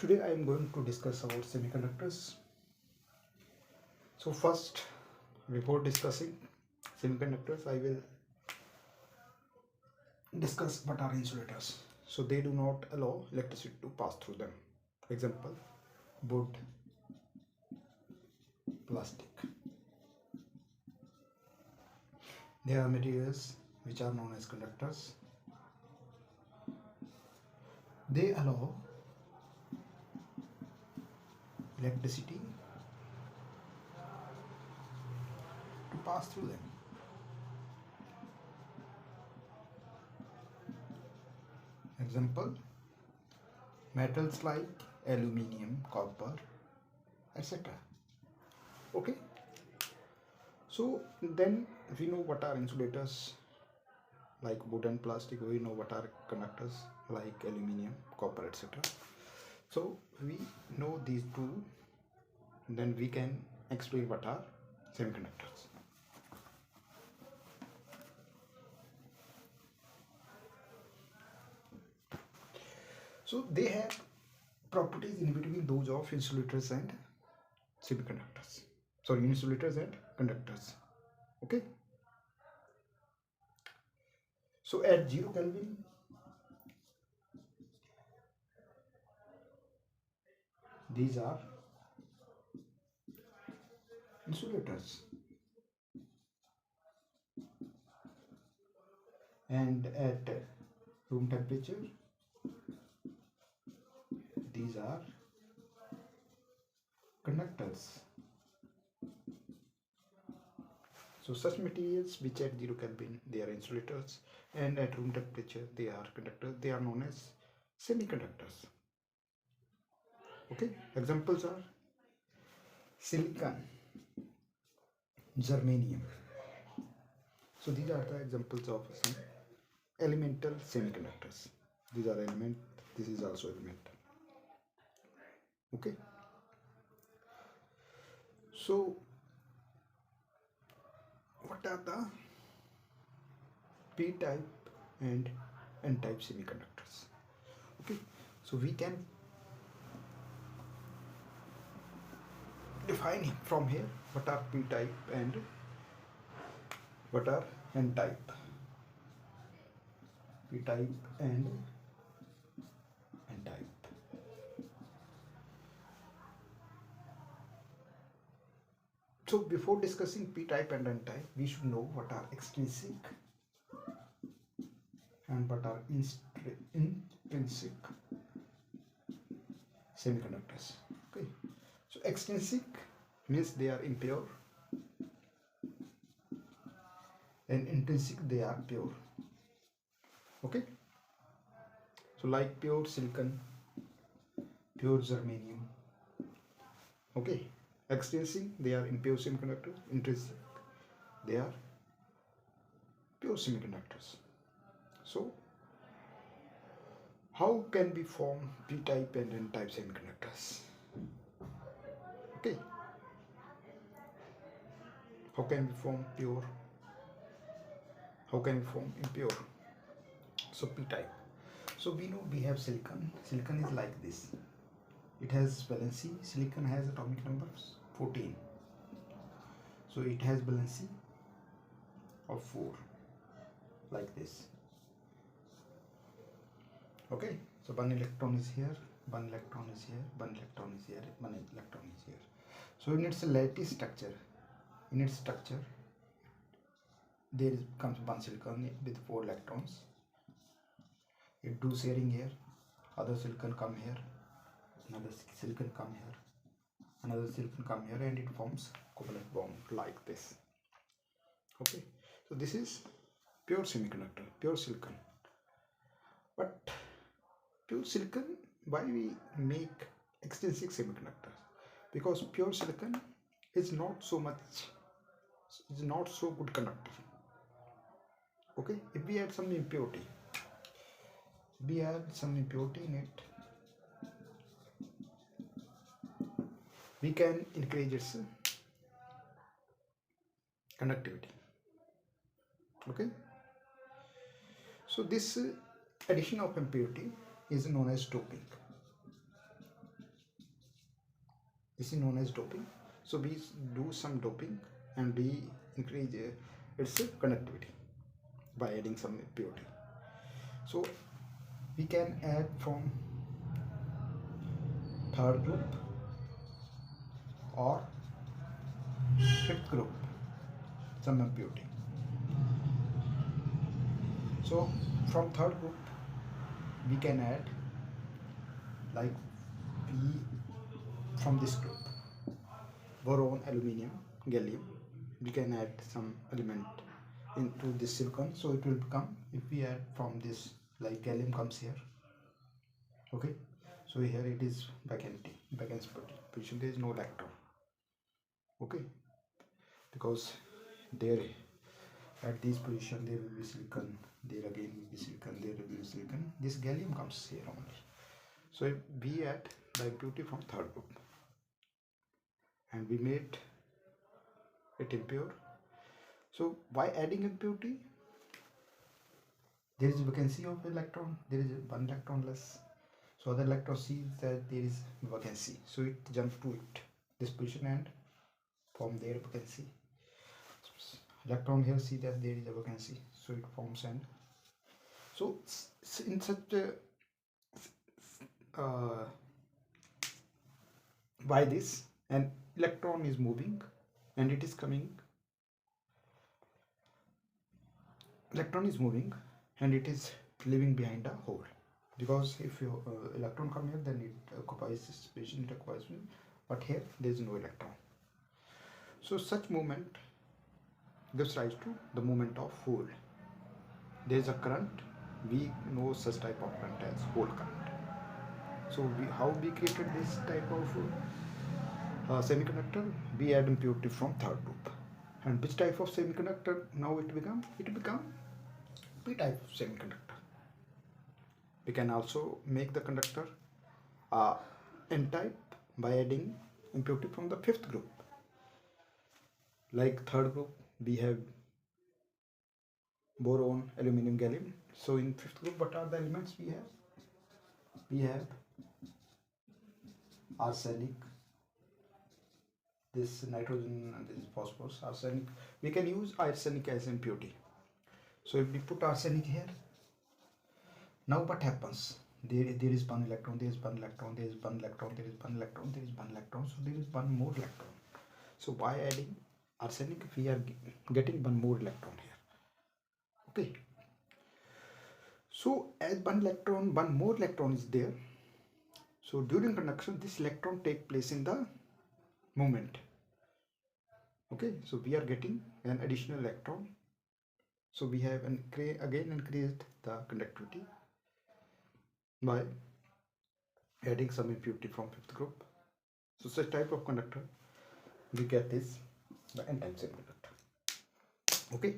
Today I am going to discuss about semiconductors. So first, before discussing semiconductors, I will discuss what are insulators. So they do not allow electricity to pass through them. Example, wood, plastic. They are materials which are known as conductors. They allow electricity to pass through them. Example, metals like aluminium, copper, etc. Okay, so then we know what are insulators like wood and plastic. We know what are conductors like aluminium, copper, etc. So we know these two, then we can explain what are semiconductors. So they have properties in between those of insulators and semiconductors. Sorry, insulators and conductors. Okay. So at 0 Kelvin, these are insulators, and at room temperature, these are conductors. So such materials which at 0 Kelvin they are insulators, and at room temperature they are conductors. They are known as semiconductors. Okay, examples are silicon, germanium. So these are the examples of some elemental semiconductors. These are element. This is also element. Okay. So what are the p-type and n-type semiconductors? Okay, so we can define from here what are p-type and what are n-type. P-type and n-type. So before discussing p-type and n-type, we should know what are extrinsic and what are intrinsic semiconductors. Okay, so extrinsic means they are impure, and intrinsic they are pure. Okay, so like pure silicon, pure germanium. Okay, extrinsic they are impure semiconductors, intrinsic they are pure semiconductors. So how can we form p-type and n-type semiconductors? Okay, how can we form pure, how can we form impure? So p-type, so we know we have silicon. Silicon is like this, it has valency. Silicon has atomic numbers 14, so it has valency of 4, like this. Okay, so one electron is here, one electron is here, one electron is here, one electron is here. So in its lattice structure, there comes one silicon with 4 electrons. It do sharing here, other silicon come here, another silicon come here, another silicon come here, and it forms covalent bond like this. Okay, so this is pure semiconductor, pure silicon. But pure silicon, why we make extrinsic semiconductors? Because pure silicon is not so good conductor. Okay, if we add some impurity, in it, we can increase its conductivity. Okay, so this addition of impurity is known as doping. This is known as doping. So we do some doping and we increase its conductivity by adding some impurity. So we can add from third group or fifth group some impurity. So from third group we can add, like we from this group, boron, aluminium, gallium, we can add some element into this silicon, so it will become, if we add from this, like gallium comes here, okay, so here it is vacant position, there is no electron, okay, because there at this position there will be silicon, there again will be silicon, there will be silicon, this gallium comes here only. So if we add the impurity from third group and we made it impure. So by adding impurity, there is vacancy of electron, there is one electron less. So other electron sees that there is vacancy, so it jumps to it, this position, and from there vacancy. Electron here see that there is a vacancy, so it forms, and so in such a by this, an electron is moving and it is coming, electron is moving and it is leaving behind a hole, because if you electron come here, then it occupies this position, it occupies, but here there is no electron. So such movement gives rise to the movement of hole. There is a current, we know such type of current as hole current. So how we created this type of semiconductor? We add impurity from third group. And which type of semiconductor now it become? It become P type of semiconductor. We can also make the conductor N type by adding impurity from the fifth group. Like third group we have boron, aluminium, gallium. So in fifth group, what are the elements we have? We have arsenic, this nitrogen, and this phosphorus, arsenic. We can use arsenic as impurity. So if we put arsenic here, now what happens? There is one electron, there is one electron, there is one electron, there is one electron, there is one electron, so there is one more electron. So by adding arsenic, we are getting one more electron here. Okay. So as one more electron is there. So during conduction, this electron take place in the movement. Okay, so we are getting an additional electron. So we have again increased the conductivity by adding some impurity from fifth group. So such type of conductor we get is the n-type semiconductor. Okay.